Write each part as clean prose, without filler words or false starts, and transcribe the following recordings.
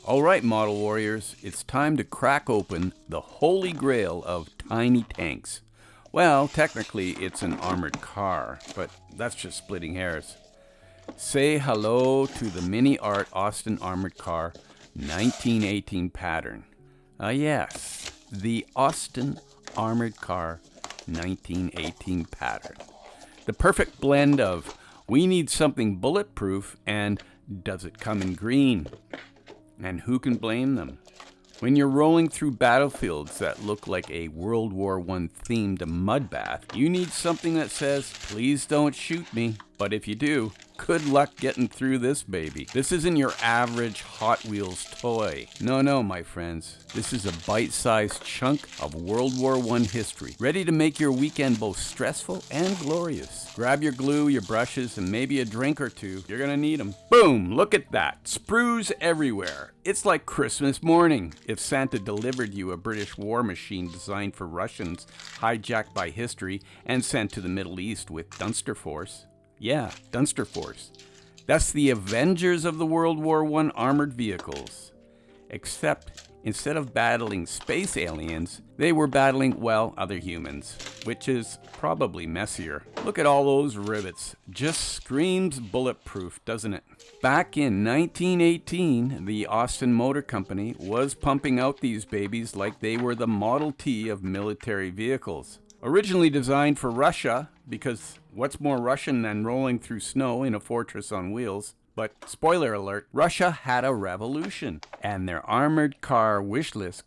Alright, model warriors, it's time to crack open the holy grail of tiny tanks. Well, technically it's an armored car, but that's just splitting hairs. Say hello to the MiniArt Austin Armoured Car 1918 pattern. Yes, the Austin Armoured Car 1918 pattern. The perfect blend of we need something bulletproof and does it come in green? And who can blame them? When you're rolling through battlefields that look like a World War I themed mud bath, you need something that says, please don't shoot me. But if you do, good luck getting through this baby. This isn't your average Hot Wheels toy. No, my friends. This is a bite-sized chunk of World War I history, ready to make your weekend both stressful and glorious. Grab your glue, your brushes, and maybe a drink or two. You're gonna need them. Boom! Look at that. Sprues everywhere. It's like Christmas morning. If Santa delivered you a British war machine designed for Russians, hijacked by history, and sent to the Middle East with Dunster Force. Yeah, Dunster Force. That's the Avengers of the World War I armored vehicles. Except, instead of battling space aliens, they were battling, well, other humans, which is probably messier. Look at all those rivets. Just screams bulletproof, doesn't it? Back in 1918, the Austin Motor Company was pumping out these babies like they were the Model T of military vehicles. Originally designed for Russia, because what's more Russian than rolling through snow in a fortress on wheels? But spoiler alert, Russia had a revolution, and their armored car wish list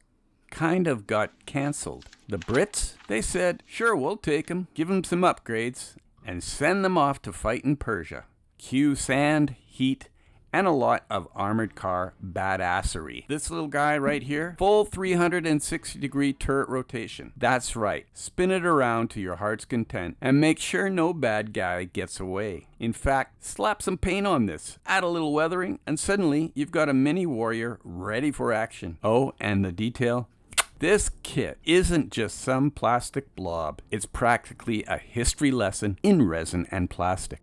kind of got canceled. The Brits, they said, sure, we'll take them, give them some upgrades, and send them off to fight in Persia. Cue sand, heat, and a lot of armored car badassery. This little guy right here, full 360-degree turret rotation. That's right, spin it around to your heart's content and make sure no bad guy gets away. In fact, slap some paint on this, add a little weathering, and suddenly you've got a mini warrior ready for action. Oh, and the detail? This kit isn't just some plastic blob. It's practically a history lesson in resin and plastic.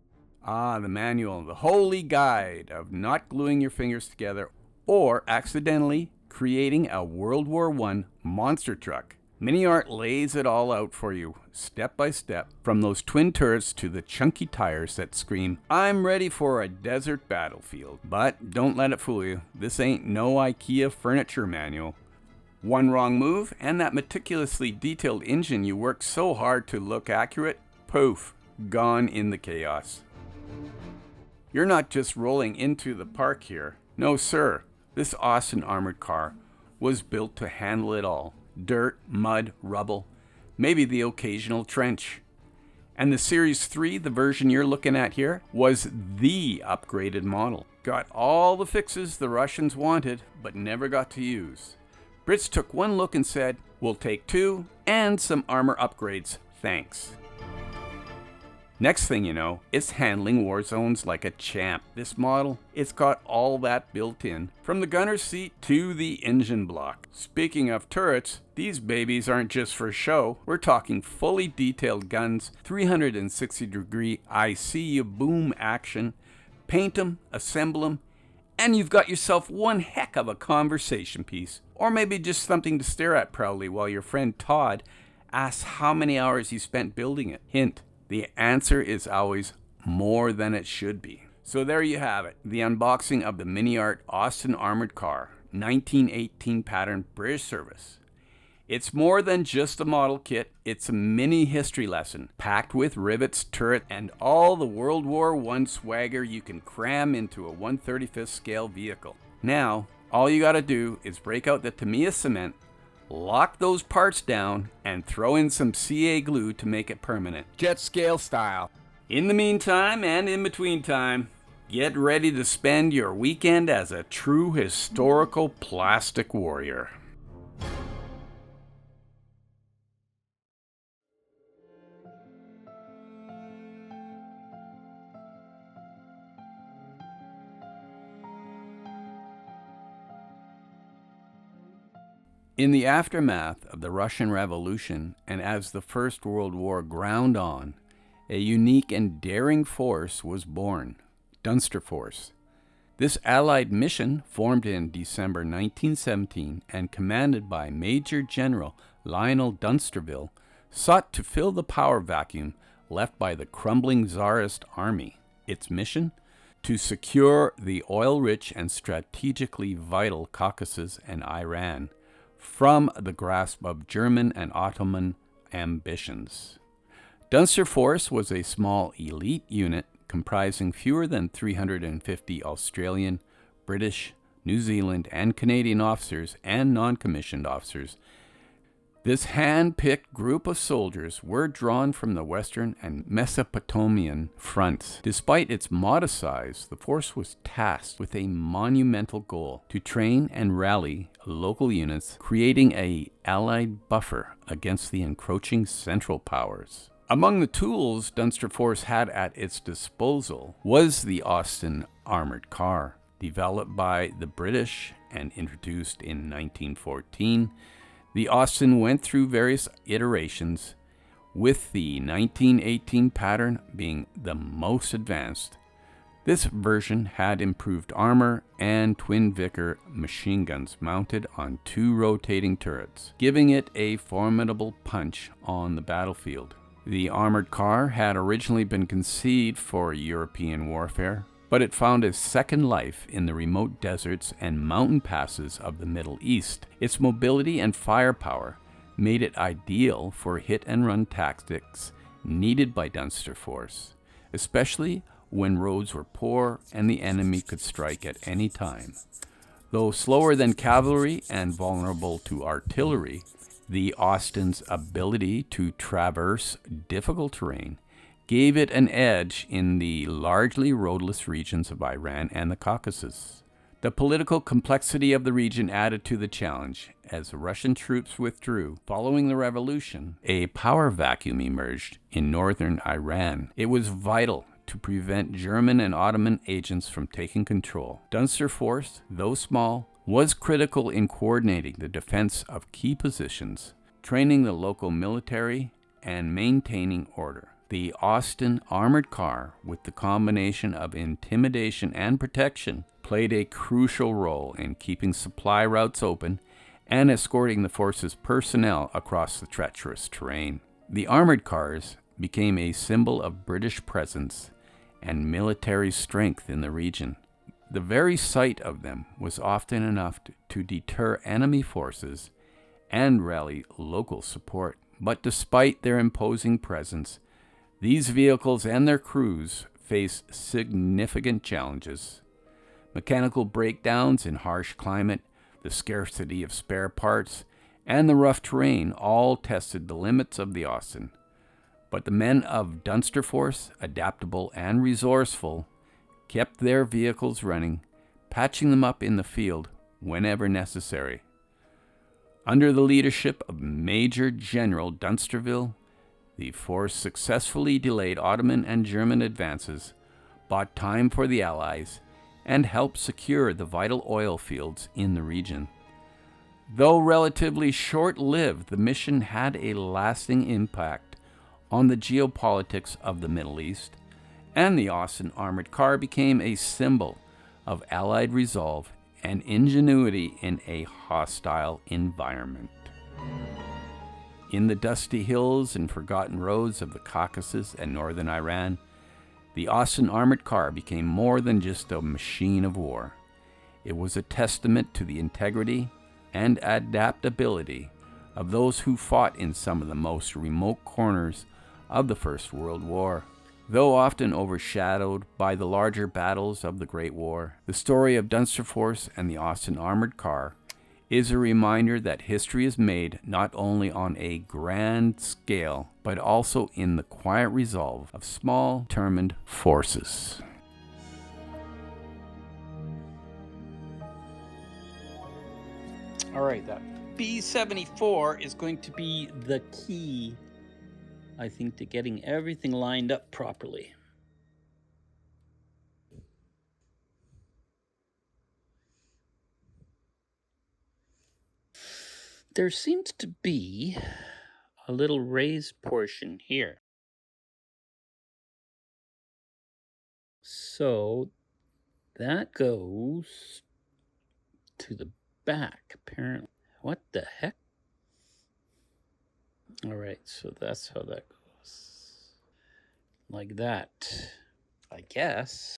Ah, the manual, the holy guide of not gluing your fingers together or accidentally creating a World War I monster truck. MiniArt lays it all out for you, step by step, from those twin turrets to the chunky tires that scream, I'm ready for a desert battlefield. But don't let it fool you, this ain't no IKEA furniture manual. One wrong move, and that meticulously detailed engine you worked so hard to look accurate, poof, gone in the chaos. You're not just rolling into the park here. No, sir. This Austin Armoured Car was built to handle it all. Dirt, mud, rubble, maybe the occasional trench. And the Series 3, the version you're looking at here, was the upgraded model. Got all the fixes the Russians wanted, but never got to use. Brits took one look and said, we'll take two and some armor upgrades, thanks. Next thing you know, it's handling war zones like a champ. This model, it's got all that built in, from the gunner's seat to the engine block. Speaking of turrets, these babies aren't just for show. We're talking fully detailed guns, 360-degree I see you boom action. Paint them, assemble them, and you've got yourself one heck of a conversation piece. Or maybe just something to stare at proudly while your friend Todd asks how many hours he spent building it. Hint. The answer is always more than it should be. So there you have it, the unboxing of the MiniArt Austin Armoured Car, 1918 pattern British service. It's more than just a model kit, it's a mini history lesson, packed with rivets, turret, and all the World War I swagger you can cram into a 1/35th scale vehicle. Now, all you gotta do is break out the Tamiya cement, lock those parts down, and throw in some CA glue to make it permanent. Jet scale style. In the meantime and in between time, get ready to spend your weekend as a true historical plastic warrior. In the aftermath of the Russian Revolution and as the First World War ground on, a unique and daring force was born, Dunster Force. This Allied mission, formed in December 1917 and commanded by Major General Lionel Dunsterville, sought to fill the power vacuum left by the crumbling Tsarist army. Its mission? To secure the oil-rich and strategically vital Caucasus and Iran from the grasp of German and Ottoman ambitions. Dunster Force was a small elite unit comprising fewer than 350 Australian, British, New Zealand, and Canadian officers and non-commissioned officers. This hand-picked group of soldiers were drawn from the Western and Mesopotamian fronts. Despite its modest size, the force was tasked with a monumental goal: to train and rally local units, creating an Allied buffer against the encroaching Central Powers. Among the tools Dunster Force had at its disposal was the Austin Armoured Car. Developed by the British and introduced in 1914, the Austin went through various iterations, with the 1918 pattern being the most advanced. This version had improved armor and twin Vickers machine guns mounted on 2 rotating turrets, giving it a formidable punch on the battlefield. The armored car had originally been conceived for European warfare, but it found a second life in the remote deserts and mountain passes of the Middle East. Its mobility and firepower made it ideal for hit-and-run tactics needed by Dunster Force, especially when roads were poor and the enemy could strike at any time. Though slower than cavalry and vulnerable to artillery, the Austin's ability to traverse difficult terrain gave it an edge in the largely roadless regions of Iran and the Caucasus. The political complexity of the region added to the challenge. As Russian troops withdrew following the revolution, a power vacuum emerged in northern Iran. It was vital to prevent German and Ottoman agents from taking control. Dunster Force, though small, was critical in coordinating the defense of key positions, training the local military, and maintaining order. The Austin Armoured Car, with the combination of intimidation and protection, played a crucial role in keeping supply routes open and escorting the force's personnel across the treacherous terrain. The armored cars became a symbol of British presence and military strength in the region. The very sight of them was often enough to deter enemy forces and rally local support. But despite their imposing presence, these vehicles and their crews face significant challenges. Mechanical breakdowns in harsh climate, the scarcity of spare parts, and the rough terrain all tested the limits of the Austin. But the men of Dunster Force, adaptable and resourceful, kept their vehicles running, patching them up in the field whenever necessary. Under the leadership of Major General Dunsterville, the force successfully delayed Ottoman and German advances, bought time for the Allies, and helped secure the vital oil fields in the region. Though relatively short-lived, the mission had a lasting impact on the geopolitics of the Middle East, and the Austin Armored Car became a symbol of Allied resolve and ingenuity in a hostile environment. In the dusty hills and forgotten roads of the Caucasus and northern Iran, the Austin Armored Car became more than just a machine of war. It was a testament to the integrity and adaptability of those who fought in some of the most remote corners of the First World War. Though often overshadowed by the larger battles of the Great War, the story of Dunster Force and the Austin Armored Car is a reminder that history is made not only on a grand scale, but also in the quiet resolve of small, determined forces. All right, that B-74 is going to be the key, I think, to getting everything lined up properly. there seems to be a little raised portion here. So that goes to the back, apparently. What the heck? All right, so that's how that goes. Like that, I guess.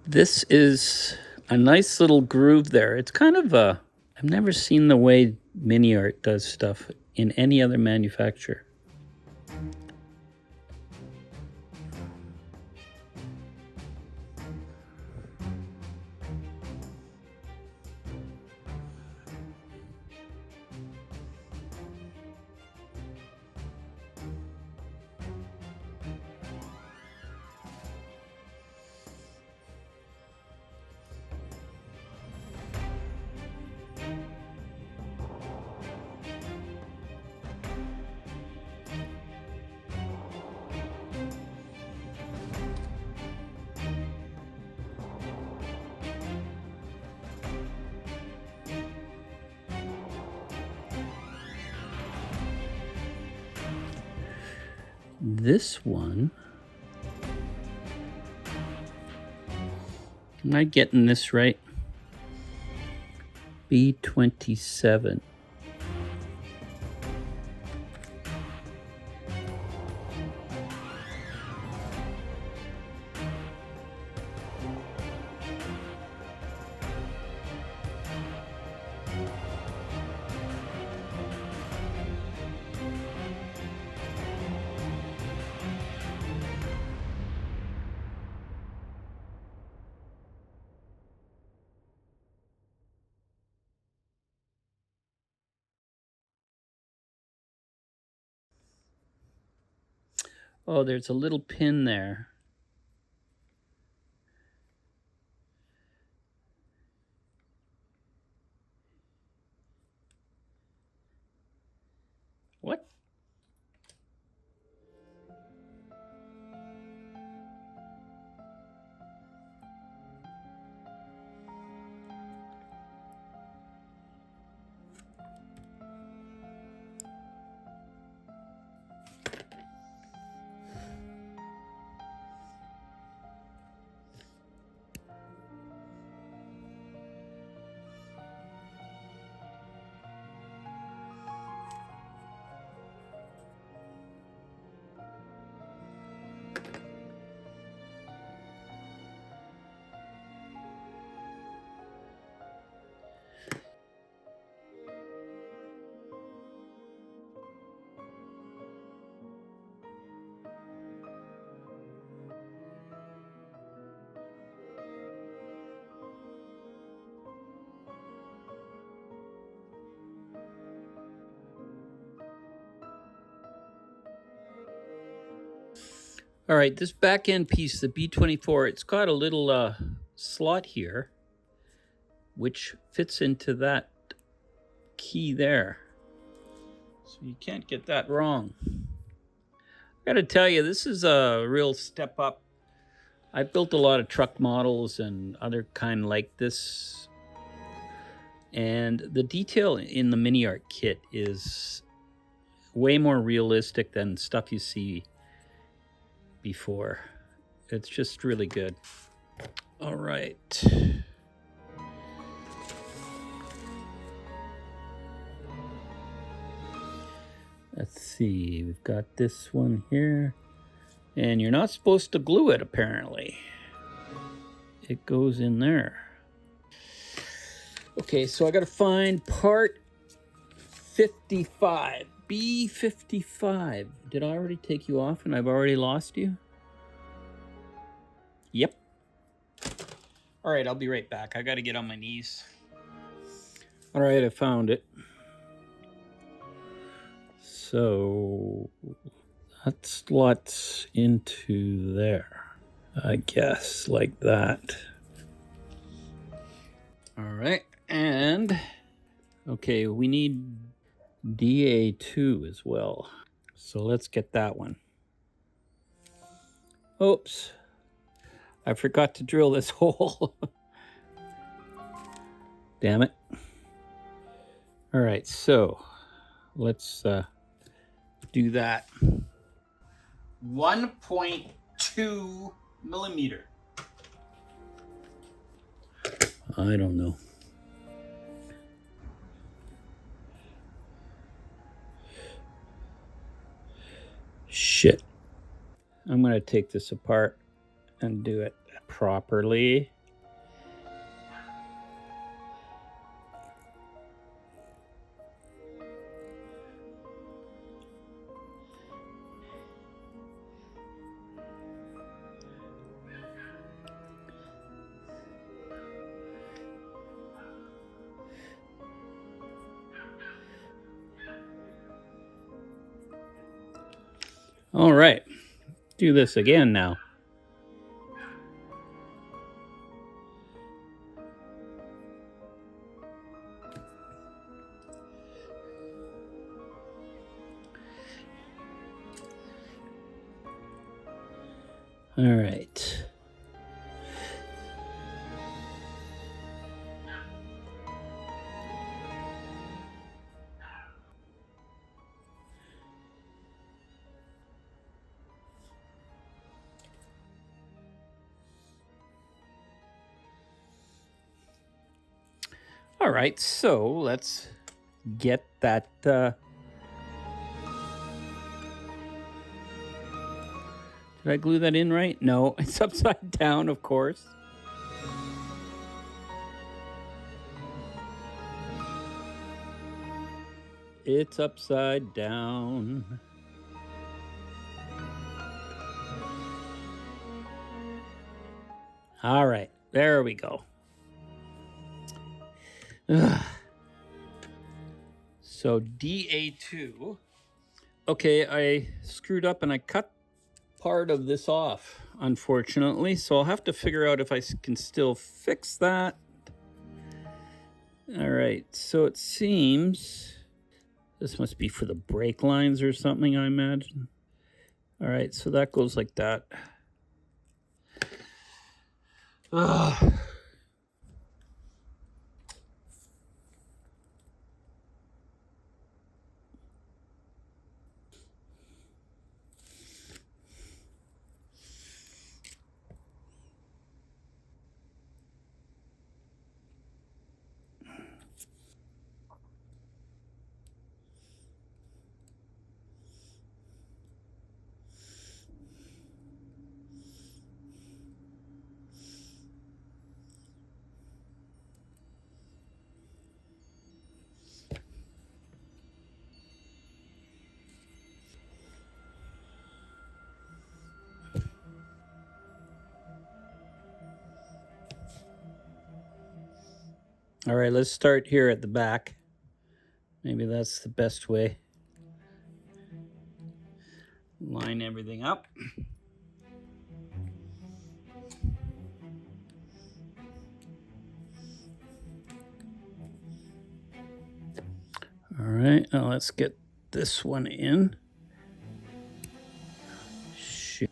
This is a nice little groove there. It's kind of a, I've never seen the way MiniArt does stuff in any other manufacturer. This one, am I getting this right? B27. Oh, there's a little pin there. What? All right, this back end piece, the B24, it's got a little slot here, which fits into that key there. So you can't get that wrong. I gotta tell you, this is a real step up. I built a lot of truck models and other kind like this. And the detail in the MiniArt kit is way more realistic than stuff you see before. It's just really good. All right. Let's see, we've got this one here. And you're not supposed to glue it, apparently. It goes in there. Okay, so I gotta find part 55. B55. Did I already take you off and I've already lost you? Yep. All right, I'll be right back. I gotta get on my knees. All right, I found it. So that slots into there. I guess like that. All right, and okay, we need DA2 as well. So let's get that one. Oops, I forgot to drill this hole. Damn it. All right, so let's do that. 1.2 millimeter. I don't know. Shit. I'm going to take this apart and do it properly. All right, do this again now. All right. All right, so let's get that did I glue that in right? No, it's upside down, of course. It's upside down. All right, there we go. Ugh. So DA2. Okay, I screwed up and I cut part of this off, unfortunately. So I'll have to figure out if I can still fix that. All right, so it seems this must be for the brake lines or something, I imagine. All right, so that goes like that. Ugh. All right, let's start here at the back. Maybe that's the best way. Line everything up. All right, now let's get this one in. Shoot.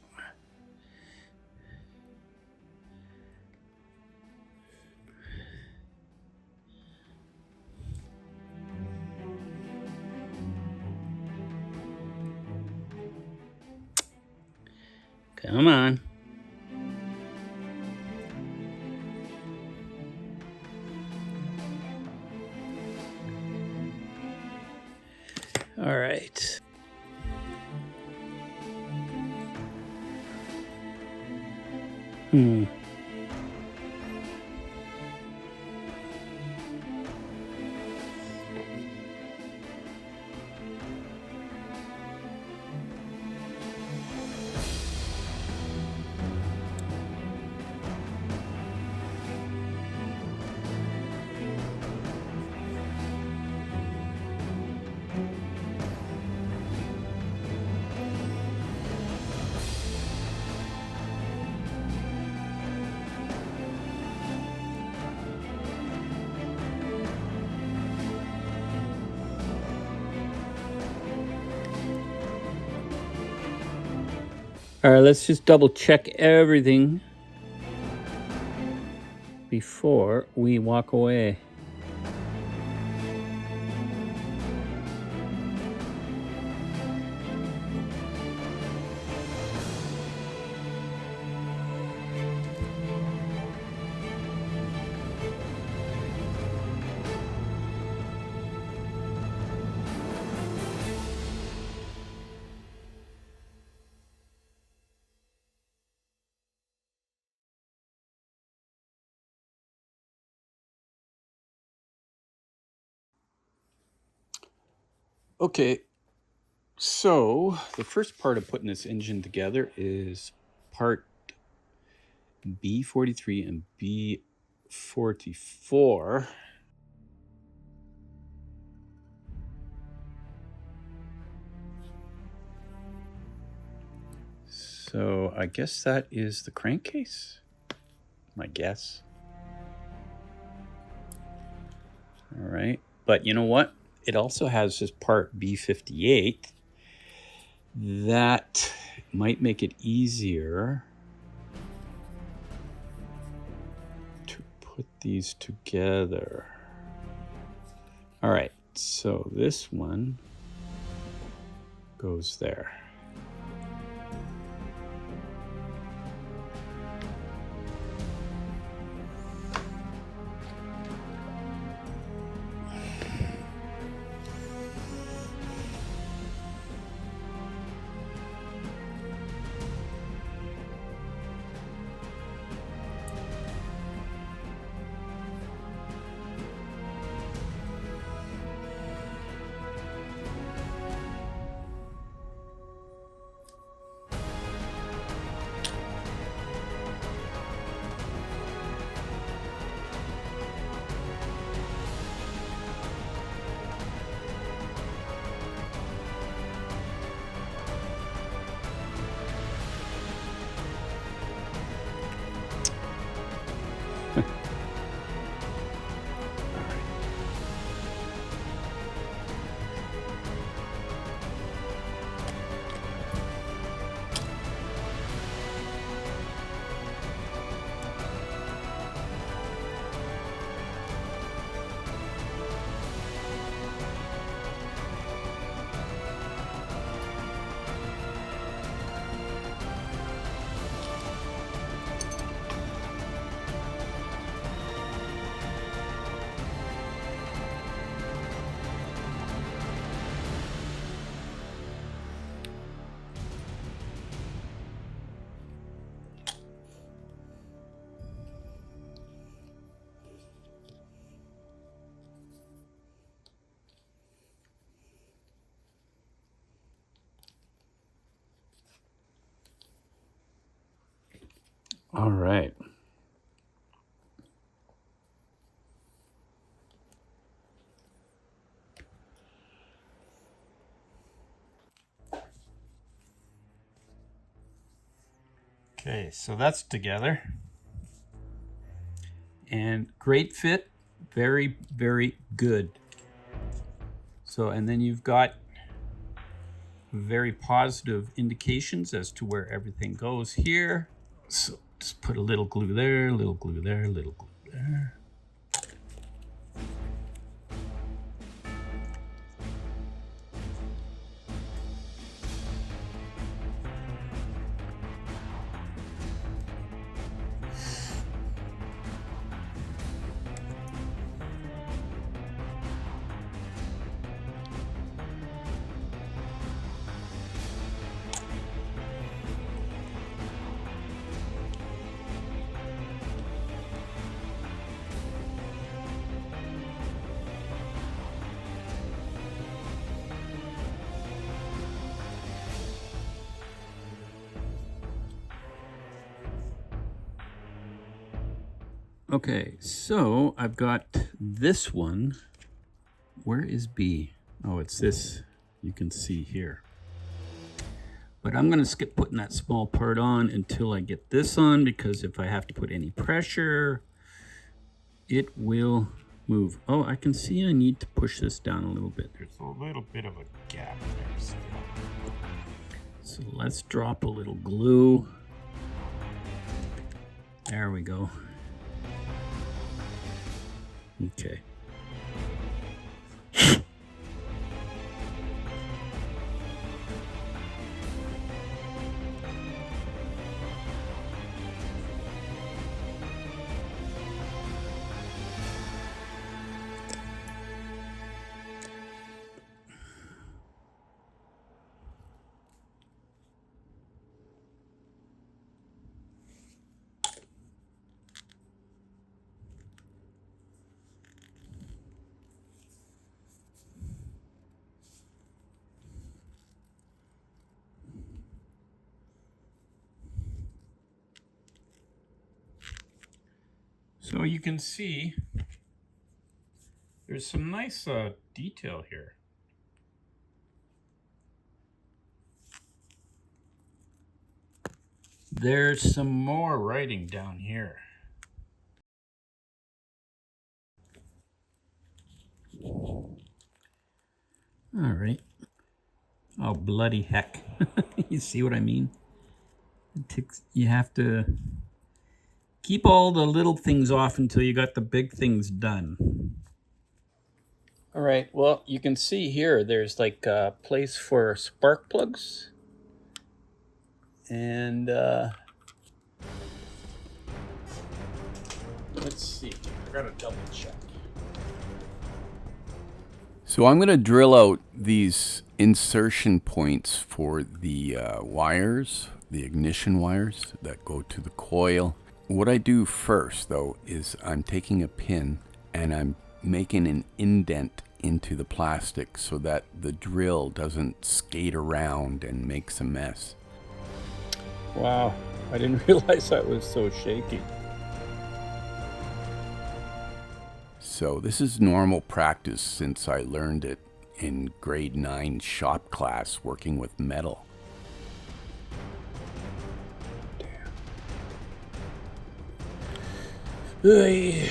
Come on. All right. All right, let's just double check everything before we walk away. Okay, so the first part of putting this engine together is part B43 and B44. So I guess that is the crankcase, my guess. All right, but you know what? It also has this part B58 that might make it easier to put these together. All right, so this one goes there. All right. Okay, so that's together. And great fit, very, very good. So, and then you've got very positive indications as to where everything goes here. So just put a little glue there, a little glue there, a little glue there. Okay, so I've got this one. Where is B? Oh, it's this. You can see here. But I'm going to skip putting that small part on until I get this on, because if I have to put any pressure, it will move. Oh, I can see I need to push this down a little bit. There's a little bit of a gap there still. So let's drop a little glue. There we go. Okay. So you can see there's some nice detail here. There's some more writing down here. All right. Oh, bloody heck. You see what I mean? You have to keep all the little things off until you got the big things done. All right, well, you can see here there's like a place for spark plugs. And let's see, I gotta double check. So I'm going to drill out these insertion points for the wires, the ignition wires that go to the coil. What I do first, though, is I'm taking a pin and I'm making an indent into the plastic so that the drill doesn't skate around and makes a mess. Wow, I didn't realize that was so shaky. So this is normal practice since I learned it in grade 9 shop class working with metal. Damn.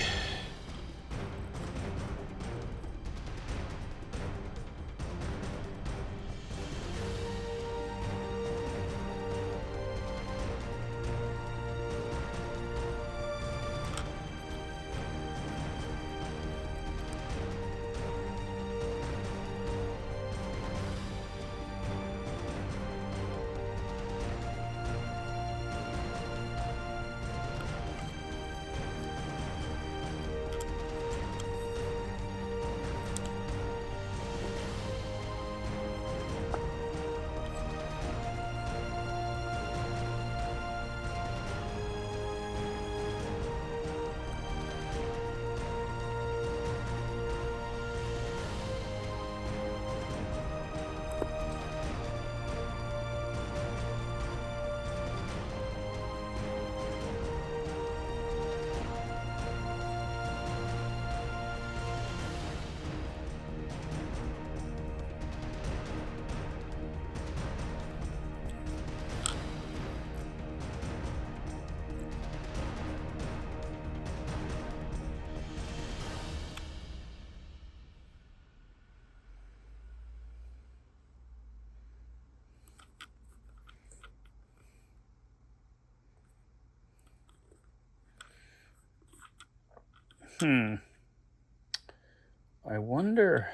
I wonder.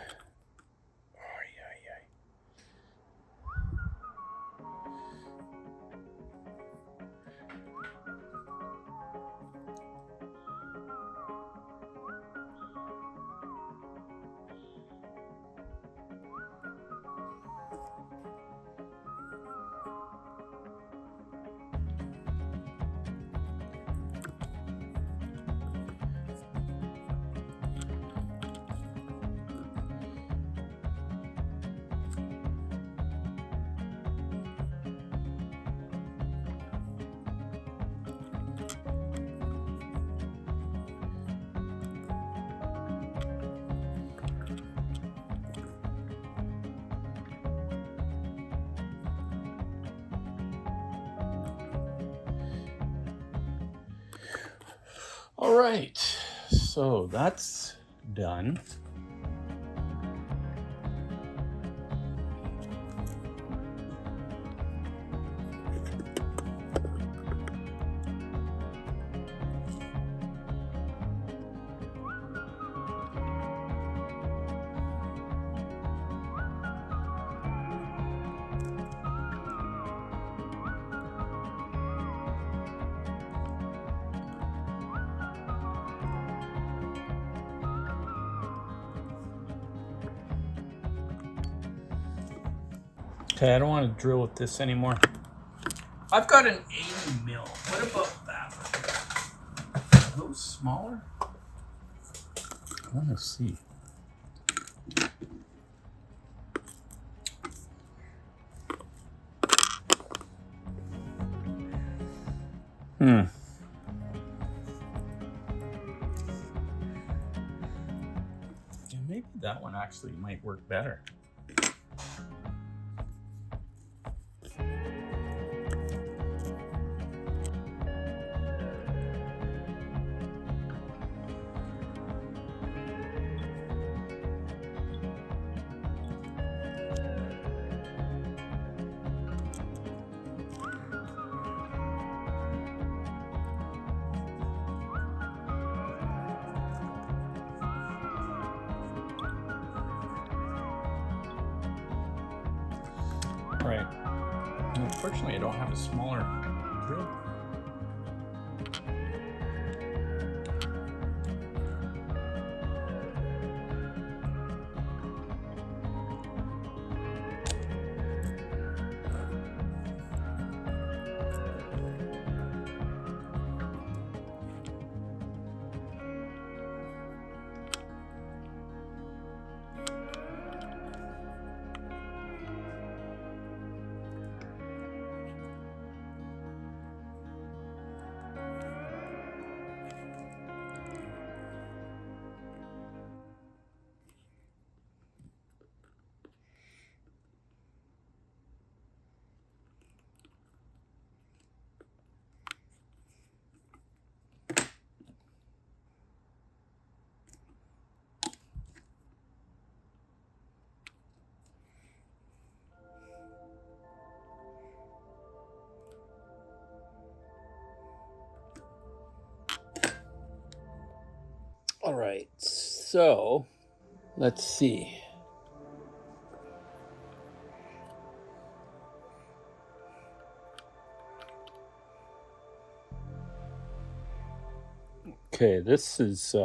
All right, so that's done. Okay, I don't want to drill with this anymore. I've got an 80 mil. What about that one? Are those smaller? I want to see. Yeah, maybe that one actually might work better. Right. Unfortunately, I don't have a smaller drill. All right, so let's see. Okay, this is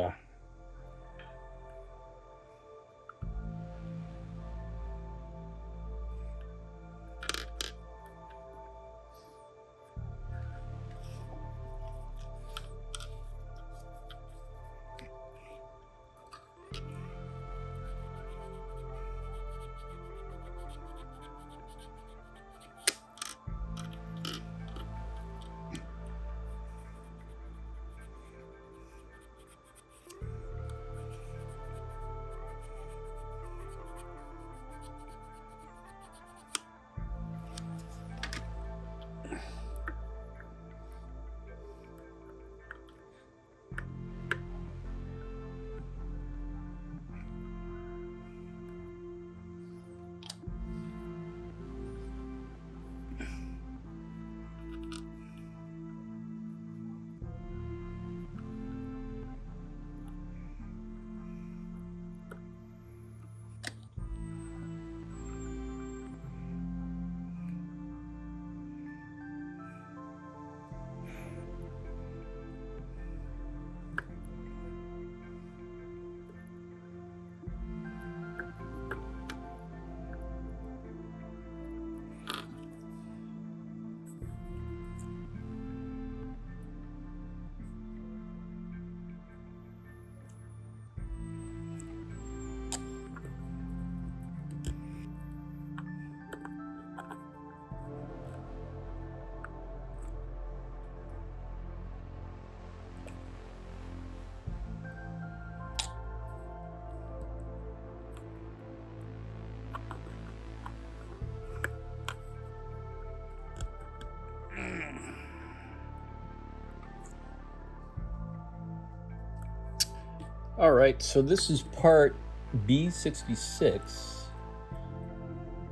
all right. So this is part B66,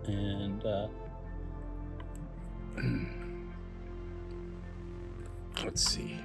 and let's see.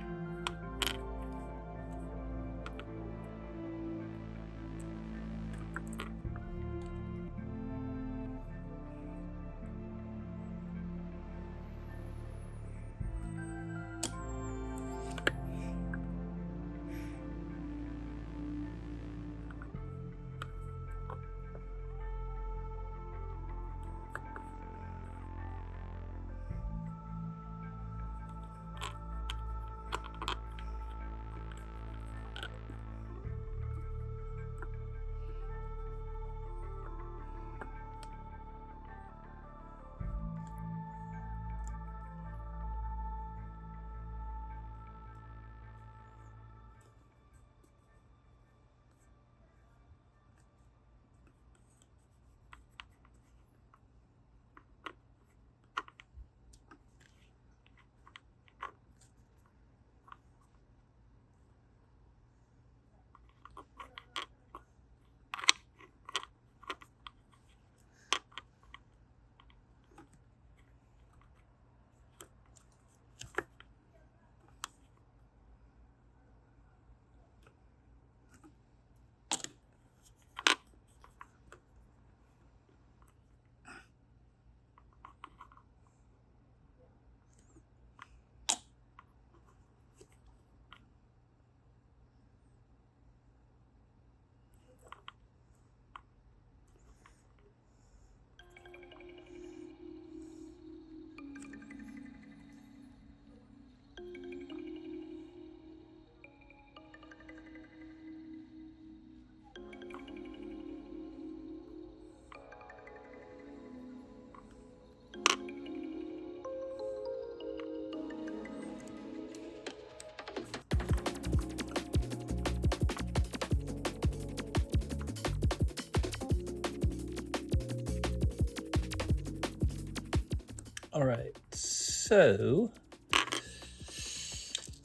All right, so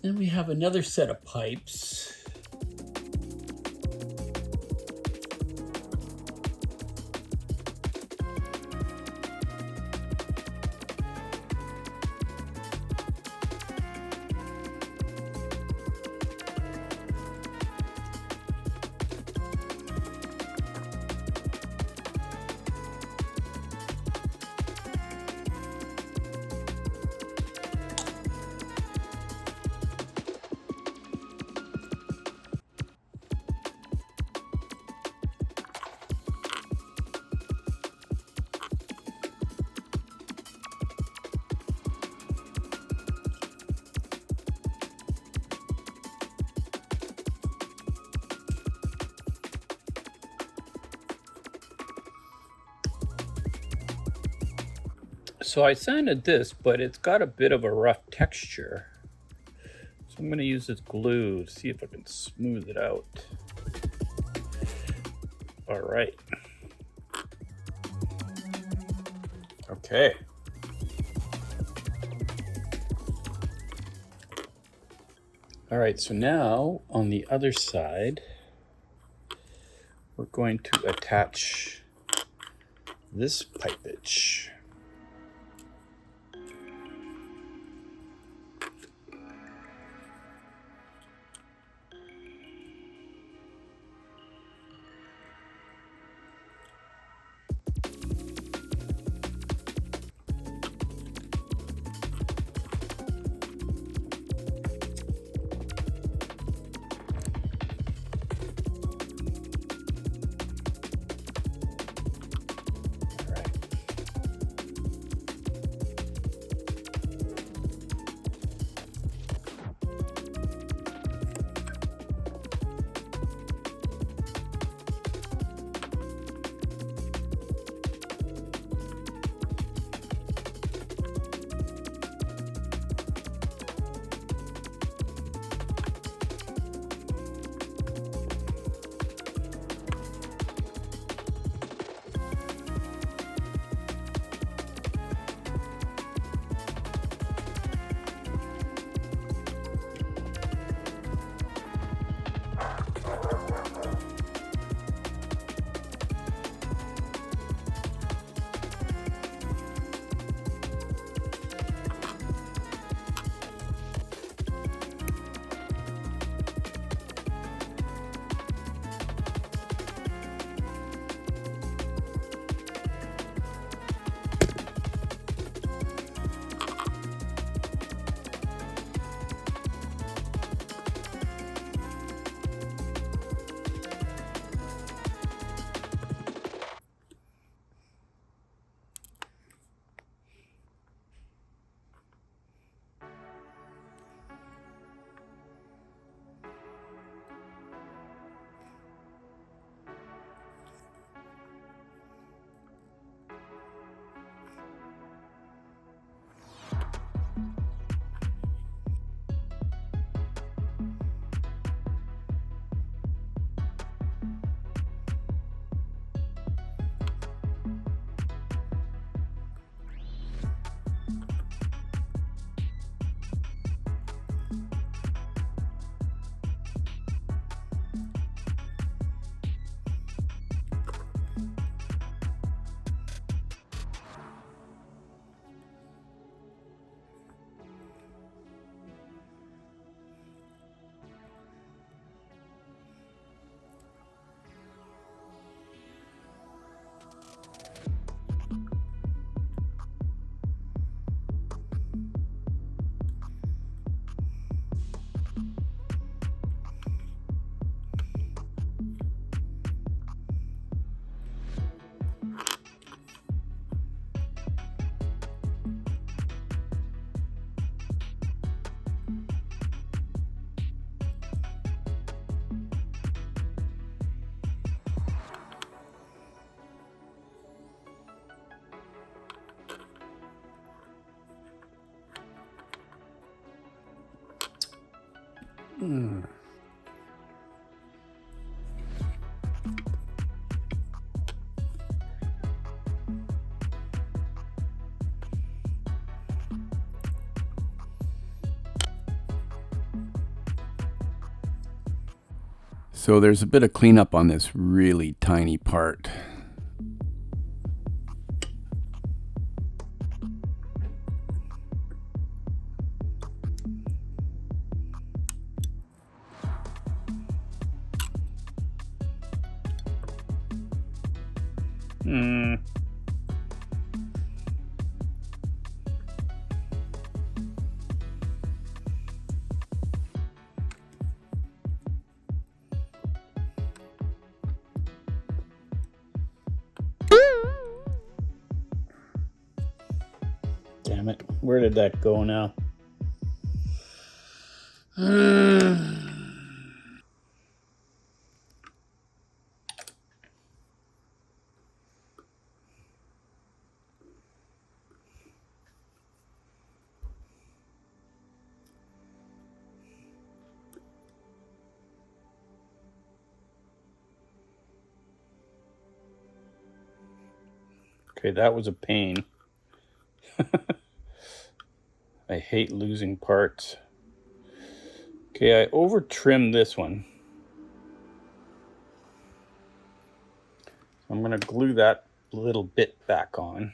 then we have another set of pipes. So I sanded this, but it's got a bit of a rough texture. So I'm going to use this glue to see if I can smooth it out. All right. Okay. All right, so now on the other side, we're going to attach this pipage. So there's a bit of cleanup on this really tiny part. Damn it. Where did that go now? Okay, that was a pain. I hate losing parts. Okay, I over trimmed this one. I'm gonna glue that little bit back on.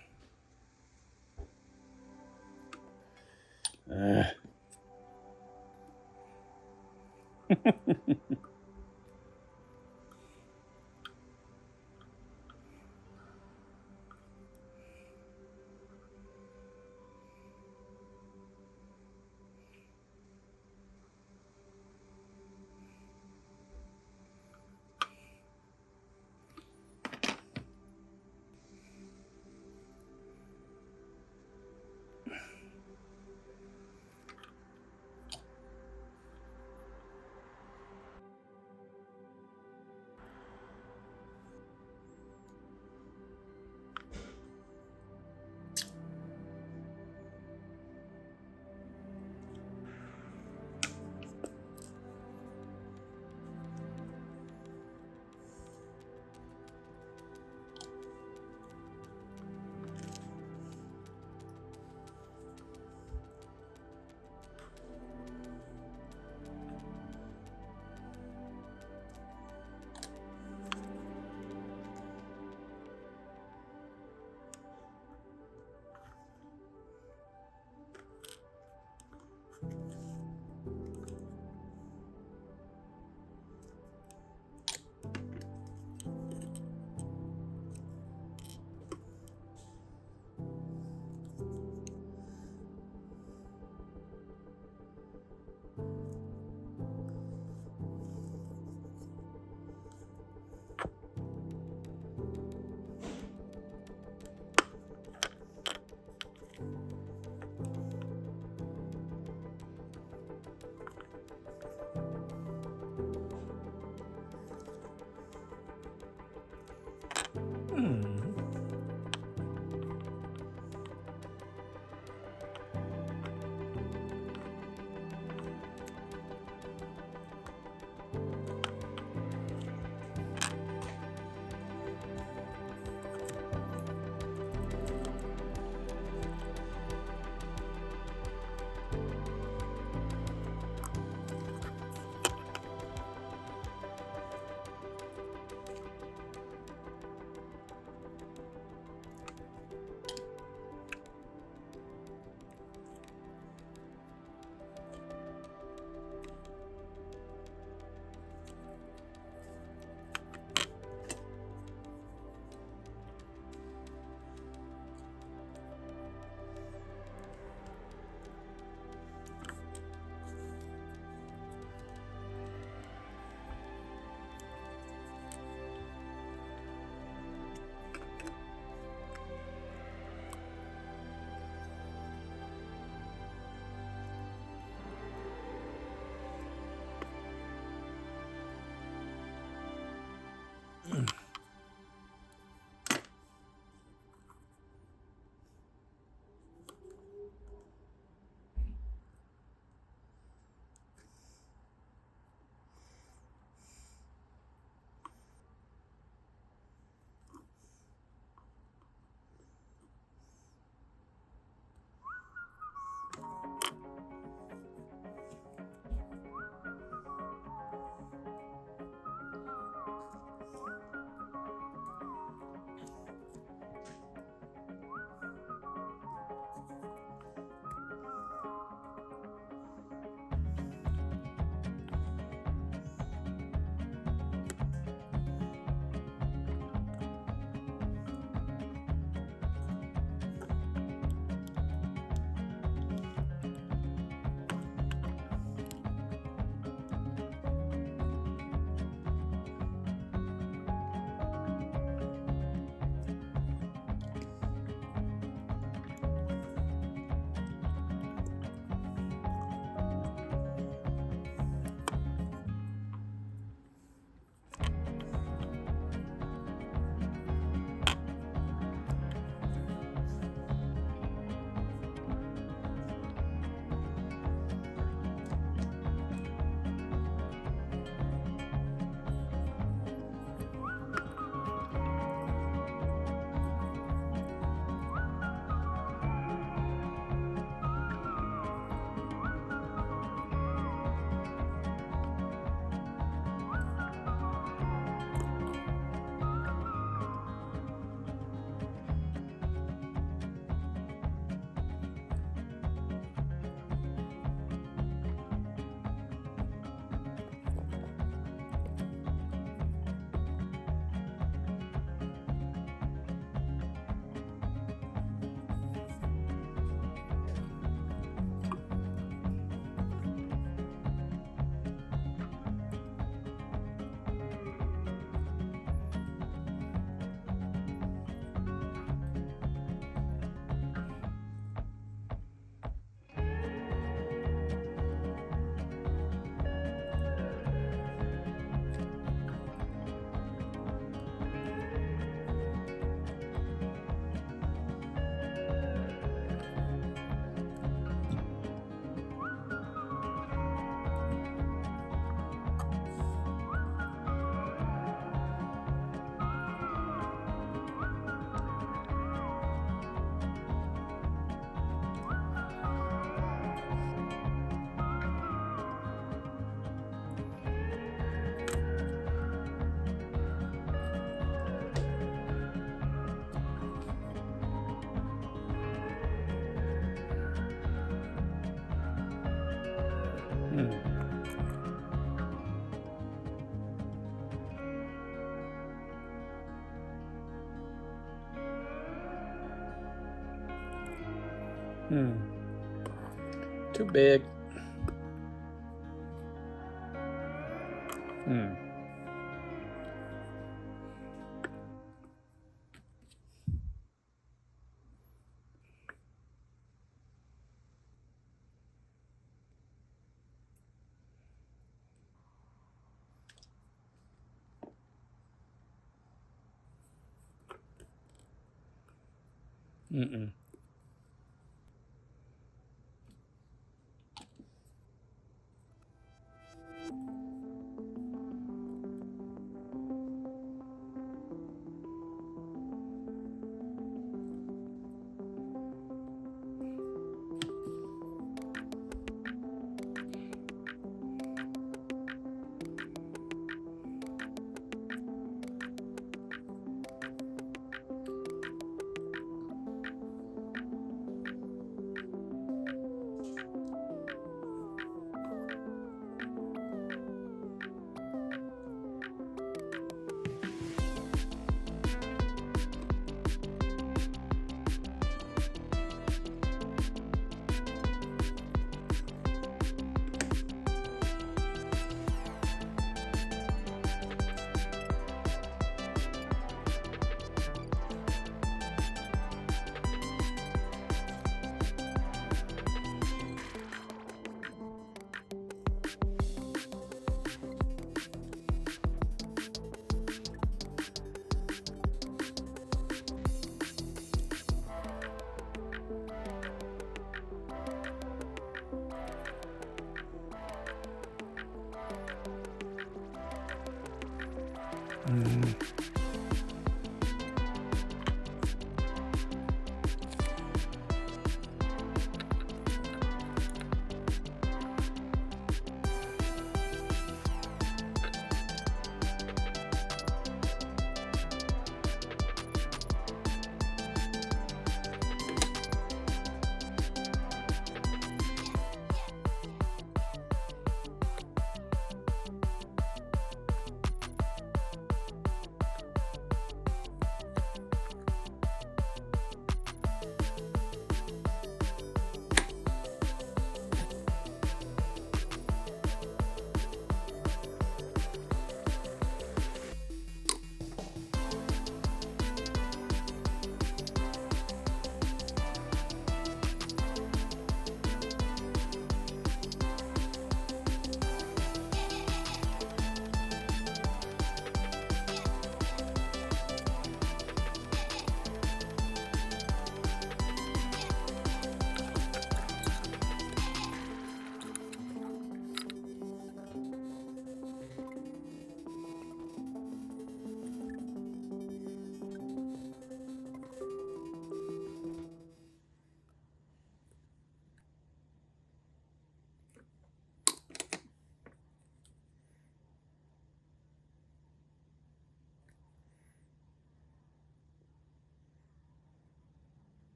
Too big.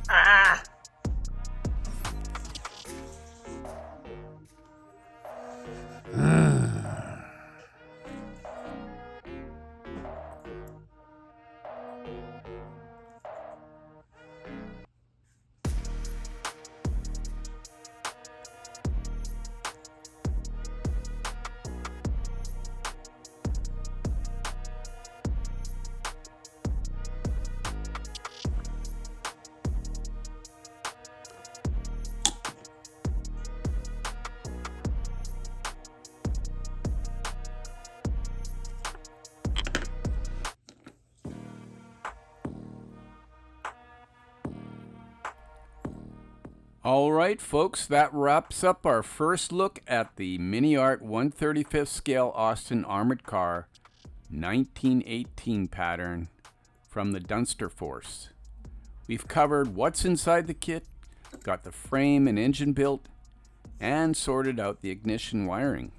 Ah! All right, folks, that wraps up our first look at the MiniArt 1/35 scale Austin Armoured Car 1918 pattern from the Dunster Force. We've covered what's inside the kit, got the frame and engine built, and sorted out the ignition wiring.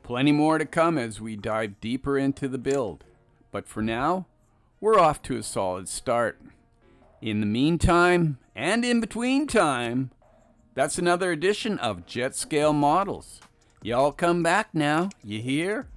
Plenty more to come as we dive deeper into the build, but for now, we're off to a solid start. In the meantime, and in between time, that's another edition of Jet Scale Models. Y'all come back now, you hear?